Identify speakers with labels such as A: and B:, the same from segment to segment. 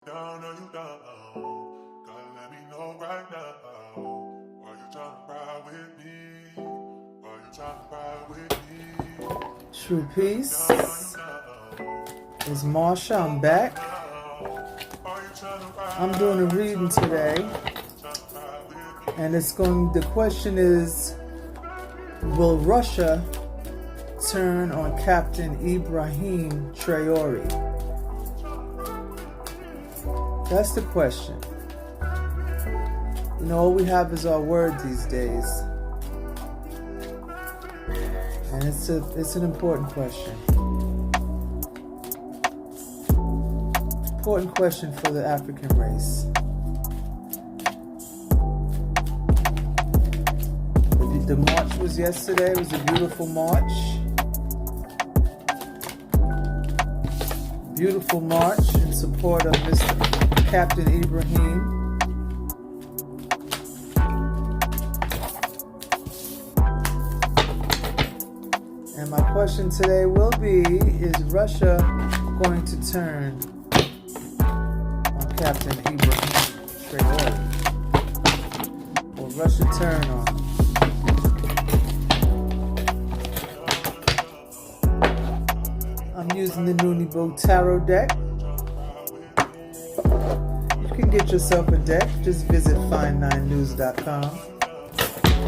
A: Down or you down, gotta let me know right now. Why you tryna ride with me? Why you tryna ride with me?
B: True Peace. It's Marsha. I'm back. I'm doing a reading today. And the question is, will Russia turn on Captain Ibrahim Traore? That's the question. You know, all we have is our word these days. And it's an important question. Important question for the African race. The march was yesterday. It was a beautiful march. Beautiful march in support of Mr. Captain Ibrahim. And my question today will be, is Russia going to turn on Captain Ibrahim Traore? Will Russia turn on him? I'm using the Noonebu tarot deck. You can get yourself a deck. Just visit find9news.com.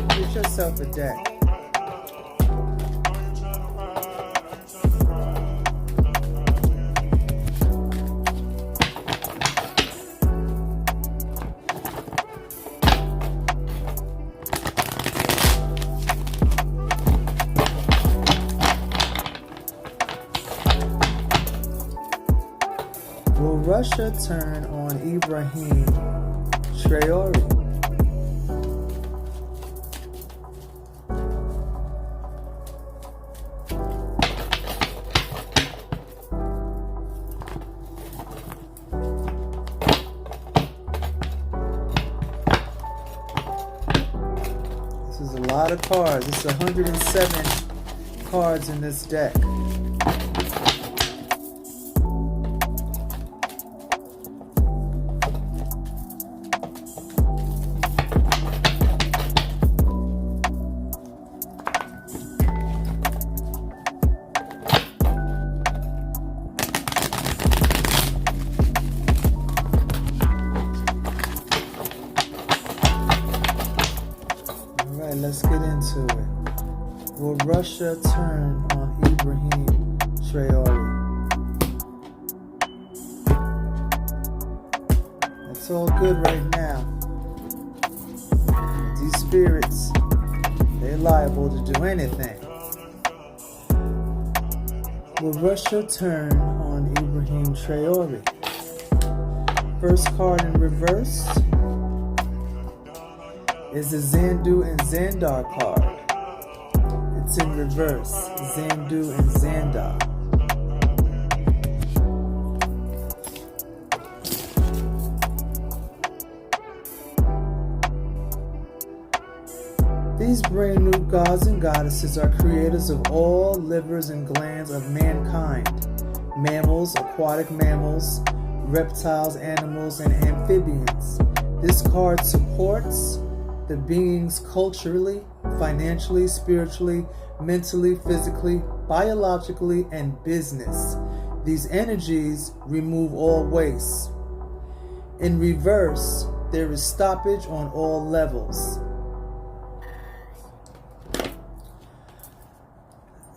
B: Get yourself a deck. Will Russia turn on Ibrahim Traore? This is a lot of cards. It's 107 cards in this deck. Let's get into it. Will Russia turn on Ibrahim Traore? It's all good right now. These spirits, they're liable to do anything. Will Russia turn on Ibrahim Traore? First card in reverse is the Zandu and Zandar card. It's in reverse. Zandu and Zandar. These brand new gods and goddesses are creators of all livers and glands of mankind. Mammals, aquatic mammals, reptiles, animals, and amphibians. This card supports the beings culturally, financially, spiritually, mentally, physically, biologically, and business. These energies remove all waste. In reverse, there is stoppage on all levels.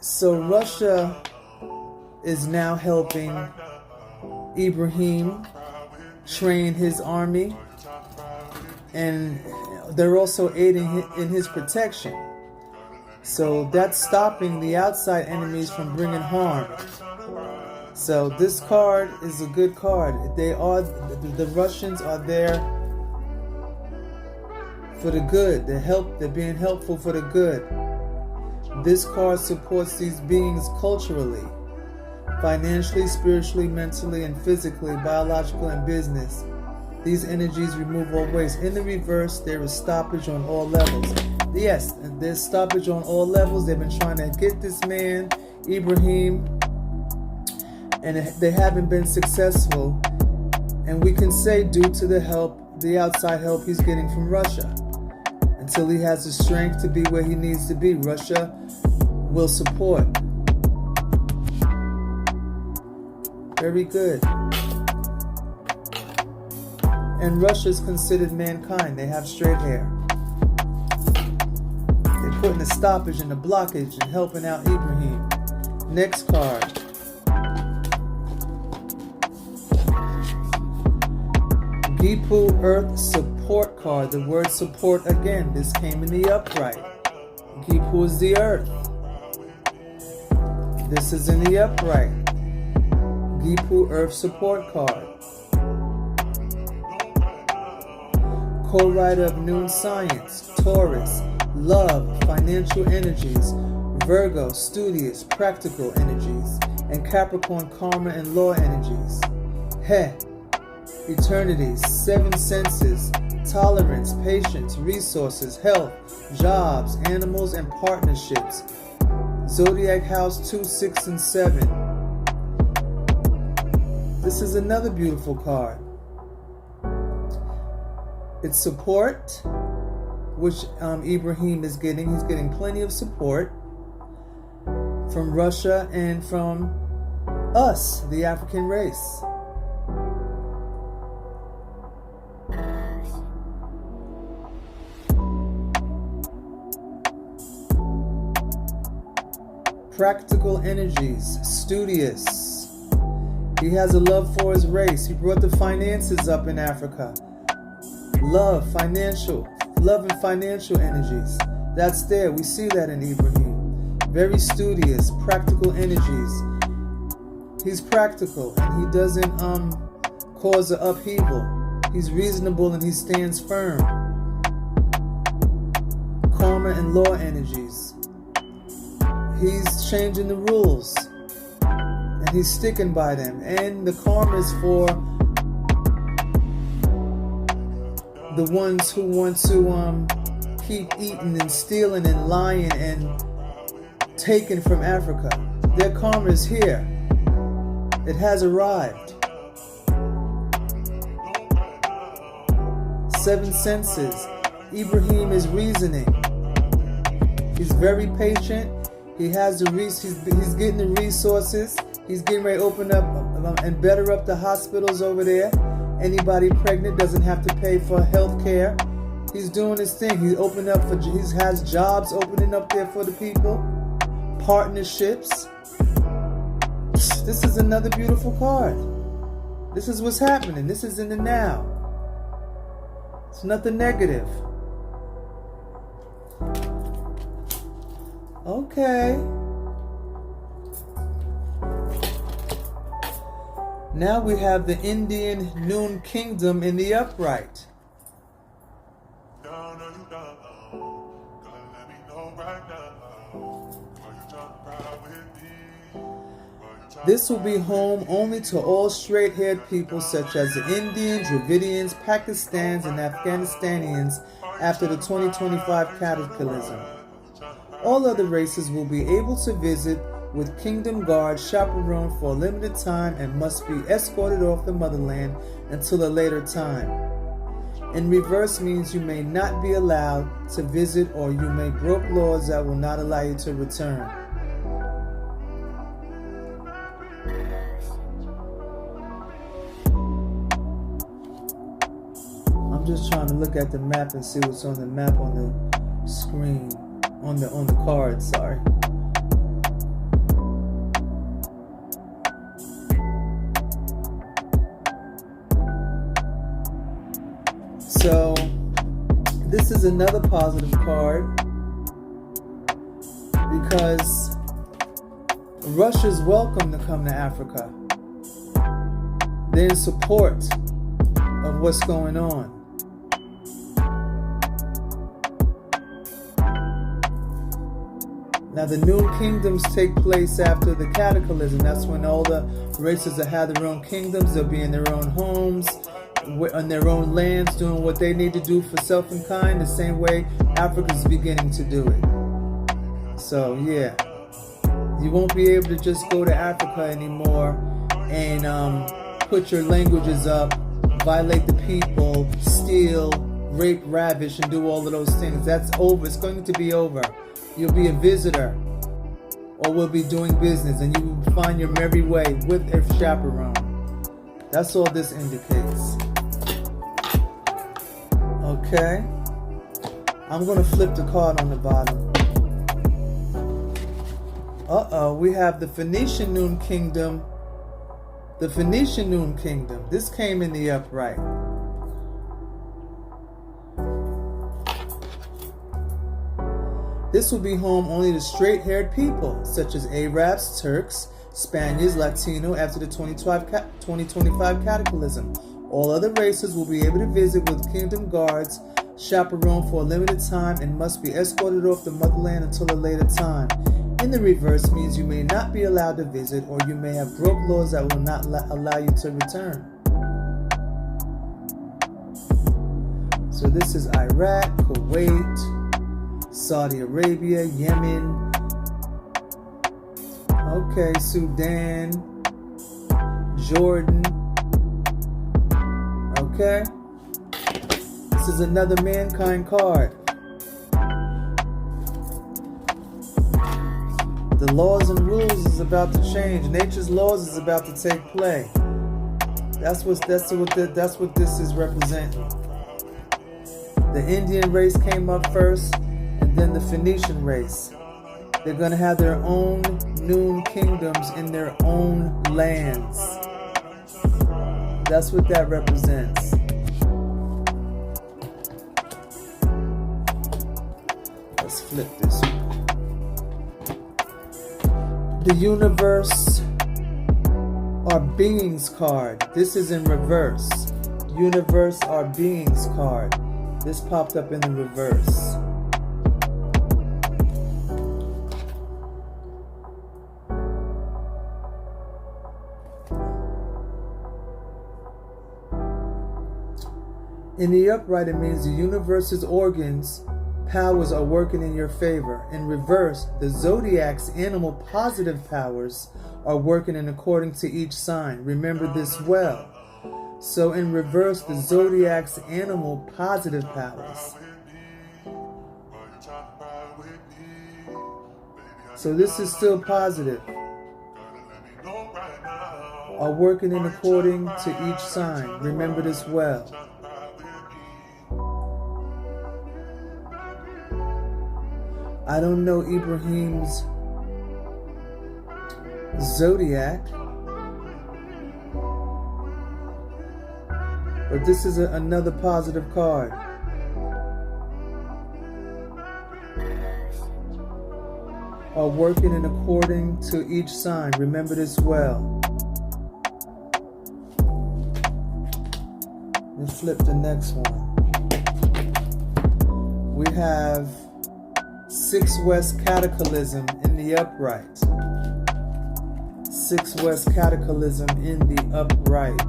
B: So Russia is now helping Ibrahim train his army, and they're also aiding in his protection. So that's stopping the outside enemies from bringing harm. So this card is a good card. The Russians are there for the good. They're being helpful for the good. This card supports these beings culturally, financially, spiritually, mentally, and physically, biological, and business. These energies remove all waste. In the reverse, there is stoppage on all levels. Yes, there's stoppage on all levels. They've been trying to get this man, Ibrahim, and they haven't been successful. And we can say due to the outside help he's getting from Russia. Until he has the strength to be where he needs to be, Russia will support. Very good. And Russia is considered mankind. They have straight hair. They're putting a stoppage and a blockage and helping out Ibrahim. Next card. Gipu Earth Support card. The word support again. This came in the upright. Gipu is the earth. This is in the upright. Gipu Earth Support card. Co-writer of Noon Science, Taurus, Love, Financial Energies, Virgo, Studious, Practical Energies, and Capricorn, Karma and Law Energies. He, Eternity, Seven Senses, Tolerance, Patience, Resources, Health, Jobs, Animals, and Partnerships. Zodiac House 2, 6, and 7. This is another beautiful card. It's support, which Ibrahim is getting. He's getting plenty of support from Russia and from us, the African race. Practical energies, studious. He has a love for his race. He brought the finances up in Africa. Love and financial energies. That's there. We see that in Ibrahim. Very studious, practical energies. He's practical and he doesn't cause an upheaval. He's reasonable and he stands firm. Karma and law energies. He's changing the rules and he's sticking by them. And the karma is for the ones who want to keep eating and stealing and lying and taking from Africa. Their karma is here. It has arrived. Seven senses. Ibrahim is reasoning. He's very patient. He has he's getting the resources. He's getting ready to open up and better up the hospitals over there. Anybody pregnant doesn't have to pay for health care. He's doing his thing. He has jobs opening up there for the people. Partnerships. This is another beautiful card. This is what's happening. This is in the now. It's nothing negative. Okay. Now we have the Indian Noon Kingdom in the upright. This will be home only to all straight-haired people such as the Indians, Dravidians, Pakistans, and Afghanistanians after the 2025 cataclysm. All other races will be able to visit with Kingdom Guard chaperoned for a limited time and must be escorted off the motherland until a later time. In reverse means you may not be allowed to visit or you may broke laws that will not allow you to return. I'm just trying to look at the map and see what's on the map on the screen, on the card, sorry. So, this is another positive card because Russia's welcome to come to Africa. They're in support of what's going on. Now the new kingdoms take place after the cataclysm. That's when all the races that have their own kingdoms, they'll be in their own homes, on their own lands, doing what they need to do for self and kind, the same way Africa's beginning to do it. So yeah, you won't be able to just go to Africa anymore and put your languages up violate the people, steal, rape, ravish, and do all of those things. That's over. It's going to be over. You'll be a visitor, or we'll be doing business, and you will find your merry way with a chaperone. That's all this indicates. Okay. I'm going to flip the card on the bottom. We have the Phoenician Noon Kingdom. The Phoenician Noon Kingdom. This came in the upright. This will be home only to straight-haired people, such as Arabs, Turks, Spaniards, Latino after the 2025 cataclysm. All other races will be able to visit with kingdom guards, chaperone for a limited time, and must be escorted off the motherland until a later time. In the reverse means you may not be allowed to visit, or you may have broke laws that will not allow you to return. So this is Iraq, Kuwait, Saudi Arabia, Yemen, okay, Sudan, Jordan, okay. This is another mankind card. The laws and rules is about to change. Nature's laws is about to take play. That's what this is representing. The Indian race came up first, and then the Phoenician race. They're going to have their own noon kingdoms in their own lands. That's what that represents. Let's flip this. The Universe Our Beings card. This is in reverse. Universe Our Beings card. This popped up in the reverse. In the upright, it means the universe's organs, powers are working in your favor. In reverse, the zodiac's animal positive powers are working in according to each sign. Remember this well. So in reverse, the zodiac's animal positive powers. So this is still positive. Are working in according to each sign. Remember this well. I don't know Ibrahim's zodiac, but this is another positive card. Are working in according to each sign. Remember this well. Let's flip the next one. We have 6 West Cataclysm in the upright. 6 West Cataclysm in the upright.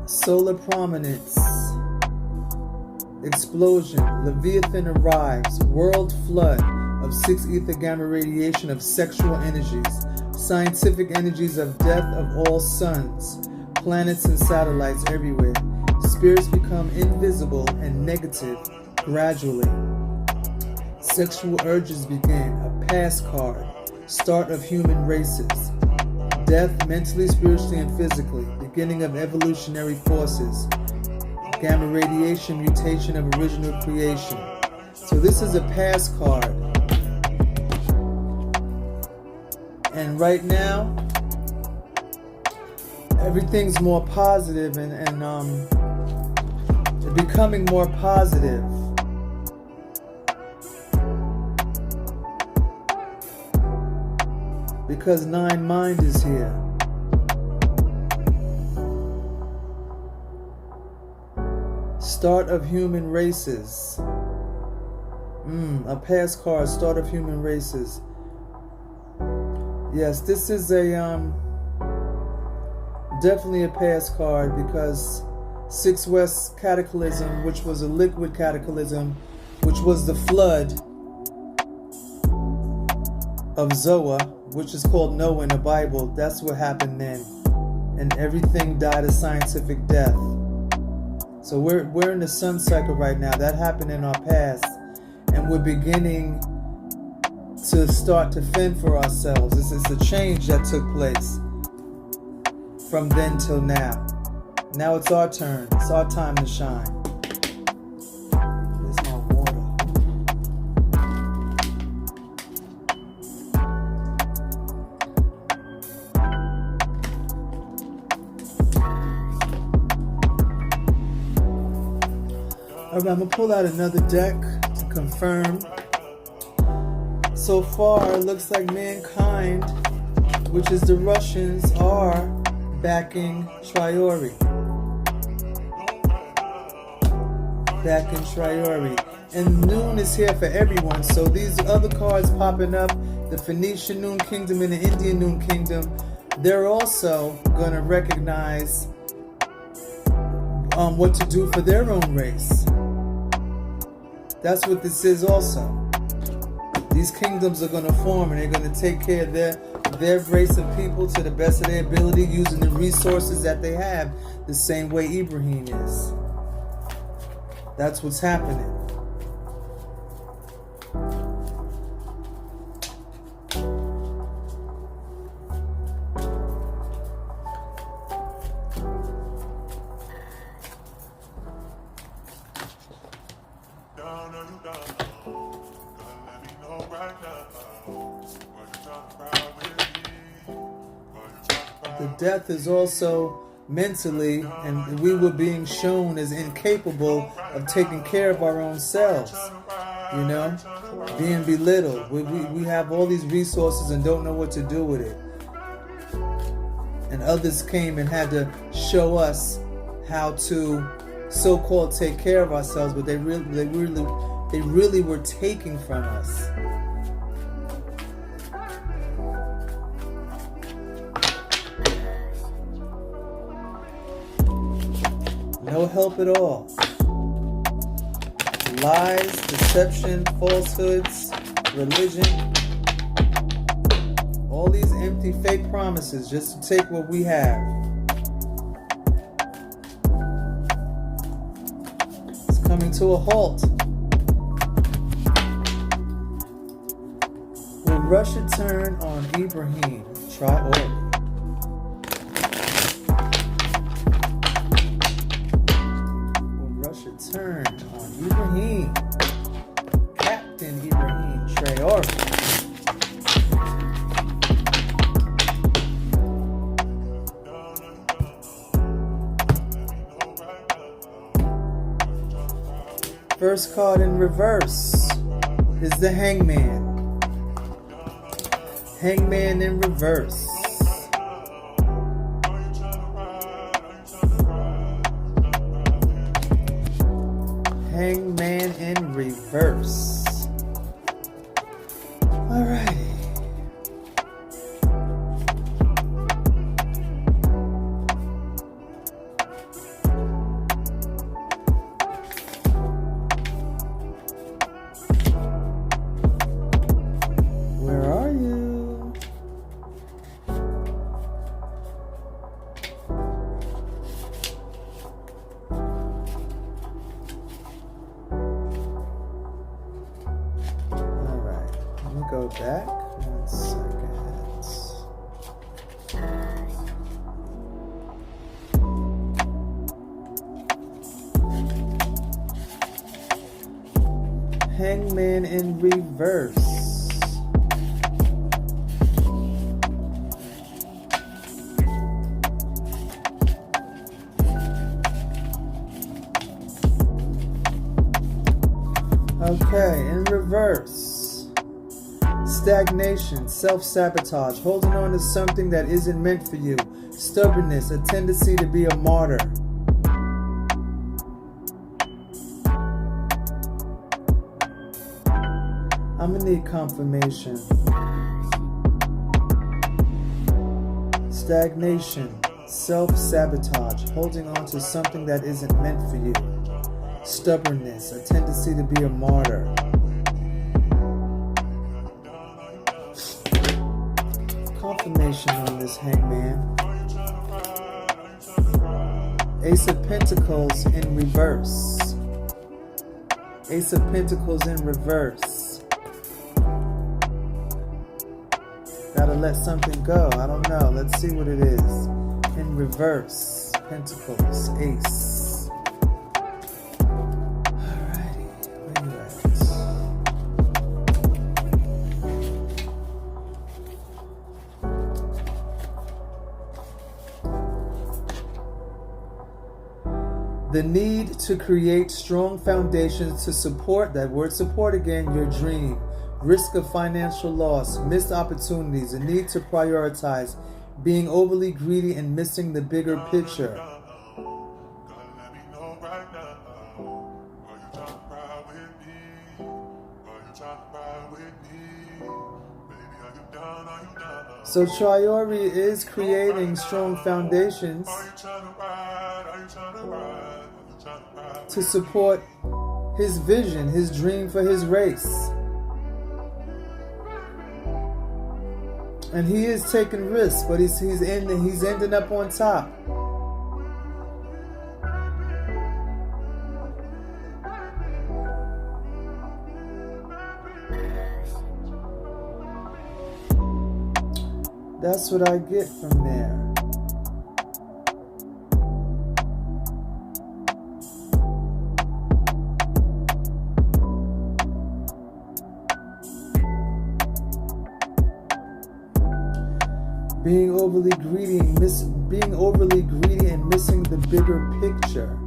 B: Solar prominence. Explosion. Leviathan arrives. World flood of 6 ether gamma radiation of sexual energies. Scientific energies of death of all suns. Planets and satellites everywhere. Spirits become invisible and negative gradually. Sexual urges begin. A pass card. Start of human races. Death mentally, spiritually, and physically. Beginning of evolutionary forces. Gamma radiation, mutation of original creation. So this is a pass card. And right now, everything's more positive and becoming more positive. Because 9 Mind is here. Start of human races. A pass card, start of human races. Yes, this is a definitely a pass card because 6 West Cataclysm, which was a liquid cataclysm, which was the flood, of Zoa, which is called Noah in the Bible. That's what happened then. And everything died a scientific death. So we're in the sun cycle right now. That happened in our past. And we're beginning to start to fend for ourselves. This is a change that took place from then till now. Now it's our turn. It's our time to shine. There's my water. Alright, I'm going to pull out another deck to confirm. So far, it looks like mankind, which is the Russians, are backing Traore. Backing Traore. And Noon is here for everyone. So these other cards popping up, the Phoenician Noon Kingdom and the Indian Noon Kingdom, they're also going to recognize what to do for their own race. That's what this is also. These kingdoms are going to form, and they're going to take care of their race of people to the best of their ability, using the resources that they have, the same way Ibrahim is. That's what's happening. The death is also mentally, and we were being shown as incapable of taking care of our own selves, you know, being belittled. We have all these resources and don't know what to do with it. And others came and had to show us how to so-called take care of ourselves, but they really were taking from us. No help at all. Lies, deception, falsehoods, religion. All these empty fake promises just to take what we have. It's coming to a halt. Will Russia turn on Ibrahim Traore? Turn on Ibrahim, Captain Ibrahim Traore. First card in reverse is the Hangman. Hangman in reverse. Hangman in reverse. Alrighty. Where are you? Go back 1 second. Hangman in reverse. Okay, in reverse. Stagnation, self-sabotage, holding on to something that isn't meant for you, stubbornness, a tendency to be a martyr. I'm gonna need confirmation. Stagnation, self-sabotage, holding on to something that isn't meant for you, stubbornness, a tendency to be a martyr. Ace of Pentacles in reverse. Ace of Pentacles in reverse. Gotta let something go. I don't know. Let's see what it is. In reverse. Pentacles. Ace. Alrighty. Where you at? The need to create strong foundations to support, that word support again, your dream. Risk of financial loss, missed opportunities, a need to prioritize, being overly greedy and missing the bigger picture. So Triori is creating strong foundations to support his vision, his dream for his race. And he is taking risks, but he's ending up on top. That's what I get from there. Being overly greedy and missing the bigger picture.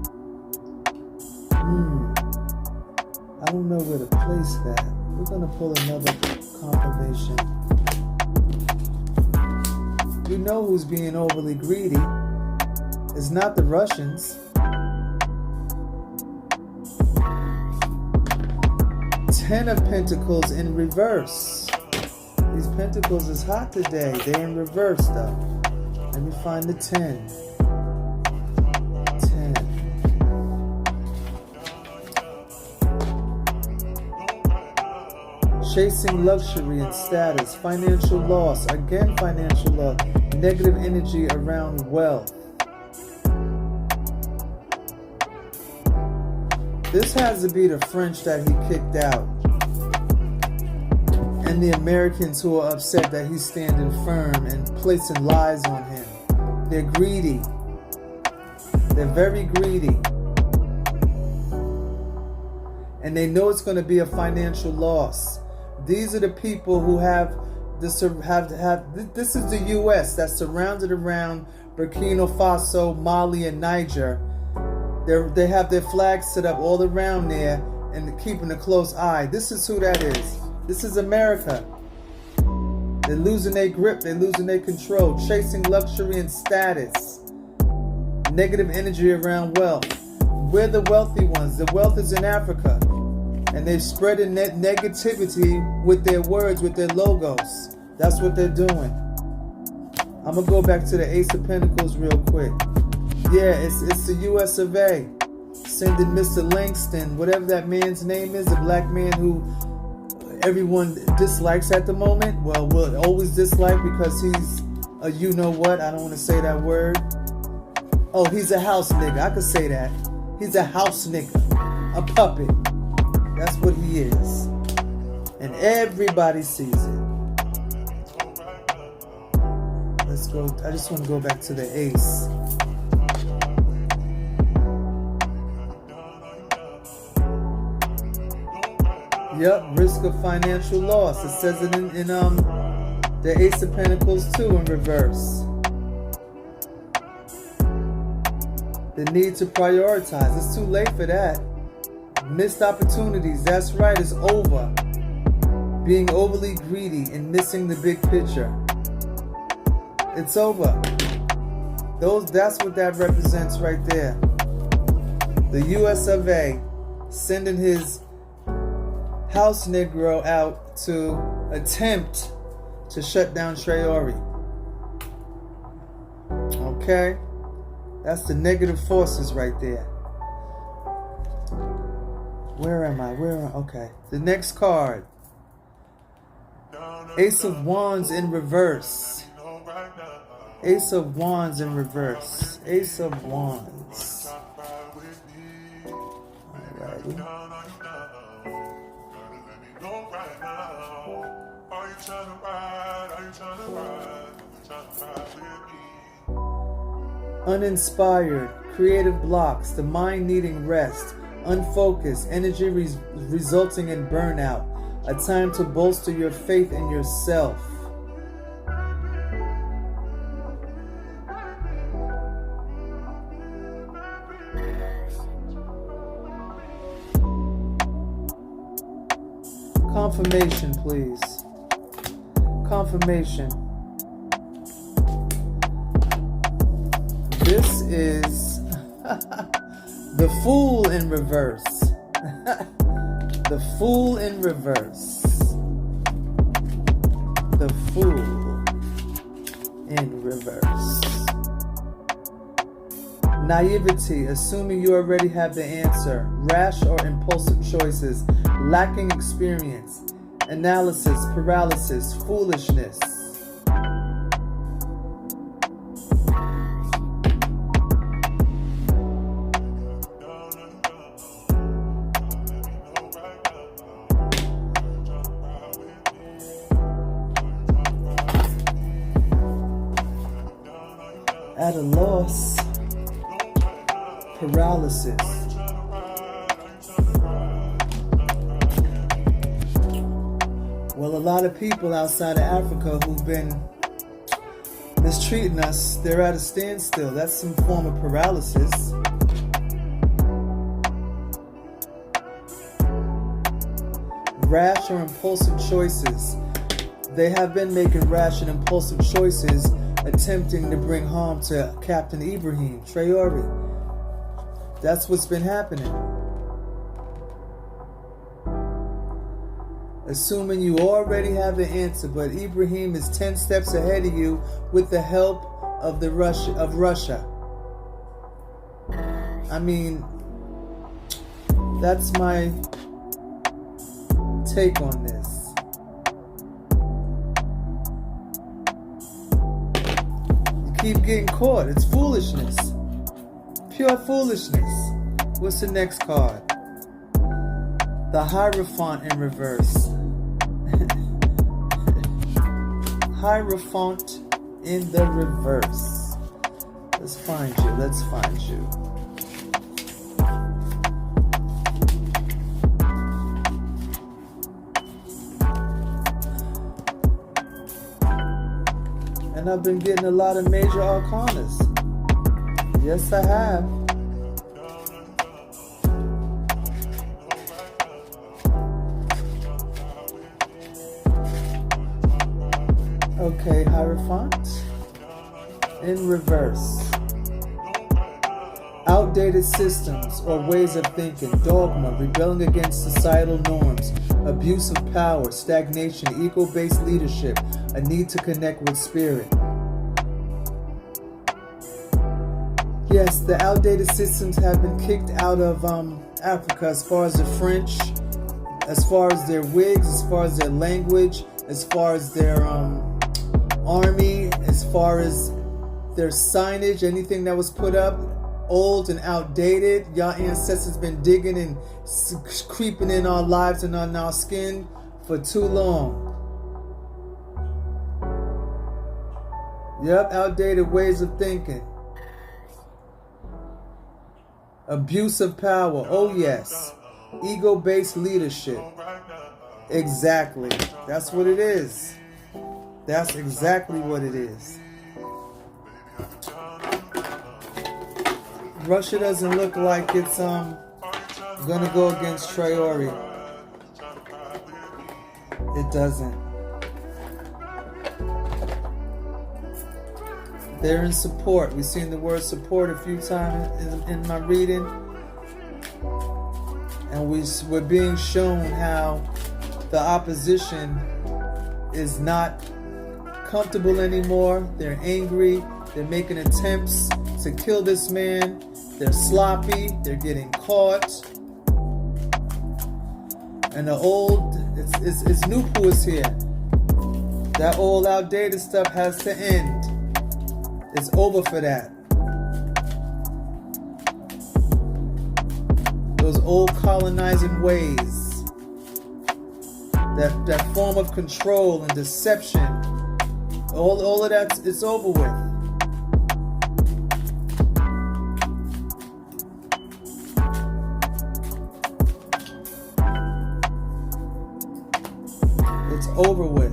B: I don't know where to place that. We're gonna pull another confirmation. We know who's being overly greedy. It's not the Russians. 10 of Pentacles in reverse. These pentacles is hot today. They're in reverse though. Let me find the 10. 10. Chasing luxury and status. Financial loss. Again, financial loss. Negative energy around wealth. This has to be the French that he kicked out. And the Americans who are upset that he's standing firm and placing lies on him. They're greedy. They're very greedy. And they know it's going to be a financial loss. These are the people who have this is the U.S. that's surrounded around Burkina Faso, Mali, and Niger. They have their flags set up all around there and keeping a close eye. This is who that is. This is America. They're losing their grip. They're losing their control. Chasing luxury and status. Negative energy around wealth. We're the wealthy ones. The wealth is in Africa. And they're spreading negativity with their words, with their logos. That's what they're doing. I'm going to go back to the Ace of Pentacles real quick. Yeah, it's the US of A. Sending Mr. Langston, whatever that man's name is, the black man who everyone dislikes at the moment. Well, we'll always dislike because he's a you-know-what. I don't want to say that word. Oh, he's a house nigga. I could say that. He's a house nigga. A puppet. That's what he is. And everybody sees it. Let's go. I just want to go back to the Ace. Yep, risk of financial loss. It says it in the Ace of Pentacles too in reverse. The need to prioritize. It's too late for that. Missed opportunities. That's right, it's over. Being overly greedy and missing the big picture. It's over. That's what that represents right there. The US of A sending his house Negro out to attempt to shut down Traore. Okay? That's the negative forces right there. Where am I? Okay. The next card. Ace of Wands in reverse. Ace of Wands in reverse. Ace of Wands. Alrighty. Uninspired, creative blocks, the mind needing rest, unfocused, energy resulting in burnout, a time to bolster your faith in yourself. Confirmation, please. Confirmation. This is the Fool in reverse. The Fool in reverse. The Fool in reverse. Naivety, assuming you already have the answer. Rash or impulsive choices. Lacking experience. Analysis, paralysis, foolishness. At a loss, paralysis. Well, a lot of people outside of Africa who've been mistreating us, they're at a standstill. That's some form of paralysis. Rash or impulsive choices. They have been making rash and impulsive choices, attempting to bring harm to Captain Ibrahim Traore. That's what's been happening. Assuming you already have the answer, but Ibrahim is 10 steps ahead of you with the help of Russia. I mean, that's my take on this. Keep getting caught. It's foolishness. Pure foolishness. What's the next card? The Hierophant in reverse. Hierophant in the reverse. Let's find you. Let's find you. And I've been getting a lot of major arcanas. Yes, I have. Okay, Hierophant in reverse. Outdated systems or ways of thinking, dogma, rebelling against societal norms, abuse of power, stagnation, ego-based leadership, a need to connect with spirit. Yes, the outdated systems have been kicked out of Africa, as far as the French, as far as their wigs, as far as their language, as far as their army, as far as their signage, anything that was put up, old and outdated. Y'all ancestors been digging and creeping in our lives and on our skin for too long. Yep, outdated ways of thinking. Abuse of power. Oh yes. Ego-based leadership. Exactly. That's what it is. That's exactly what it is. Russia doesn't look like it's gonna go against Traore. It doesn't. They're in support. We've seen the word support a few times in my reading. And we're being shown how the opposition is not comfortable anymore. They're angry. They're making attempts to kill this man. They're sloppy. They're getting caught. And the old, it's Noonebu is here. That old outdated stuff has to end. It's over for that. Those old colonizing ways, that form of control and deception, all of that, it's over with. It's over with.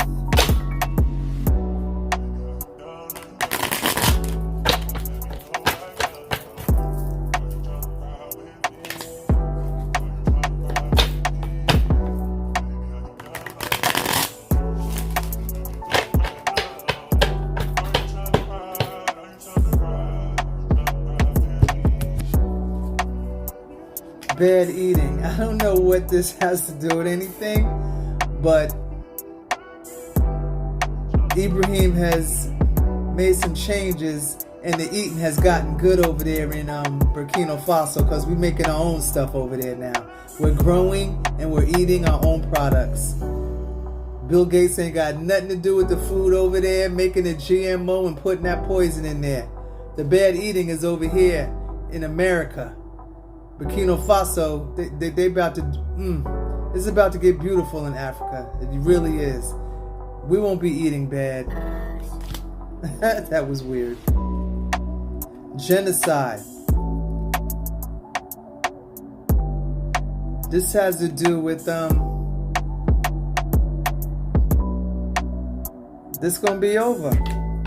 B: Bad eating. I don't know what this has to do with anything, but Ibrahim has made some changes and the eating has gotten good over there in Burkina Faso, because we're making our own stuff over there now. We're growing and we're eating our own products. Bill Gates ain't got nothing to do with the food over there, making it GMO and putting that poison in there. The bad eating is over here in America. Burkina Faso, they about to, it's about to get beautiful in Africa. It really is. We won't be eating bad. That was weird. Genocide. This has to do with, this gonna be over.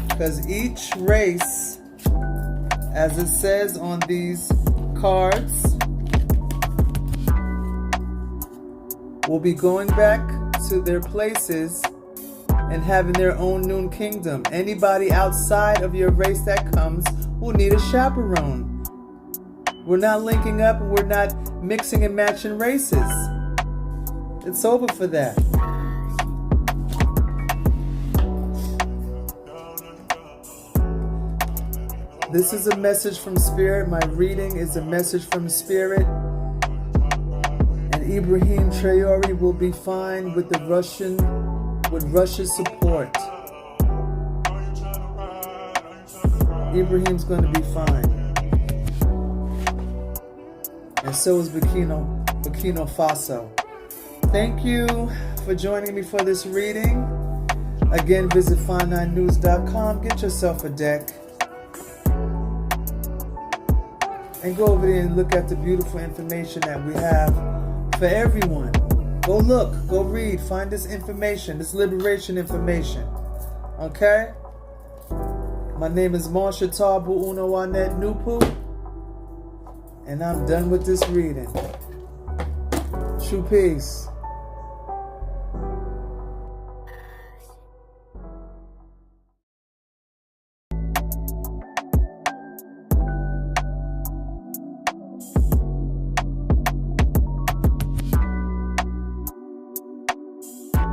B: Because each race, as it says on these cards, will be going back to their places and having their own Noon kingdom. Anybody outside of your race that comes will need a chaperone. We're not linking up and we're not mixing and matching races. It's over for that. This is a message from Spirit. My reading is a message from Spirit. And Ibrahim Traore will be fine with Russia's support. Ibrahim's going to be fine. And so is Burkina Faso. Thank you for joining me for this reading. Again, visit fine9news.com. Get yourself a deck. And go over there and look at the beautiful information that we have for everyone. Go look, go read, find this information, this liberation information. Okay? My name is Marsha Tabu Unawanet Nupu. And I'm done with this reading. True peace.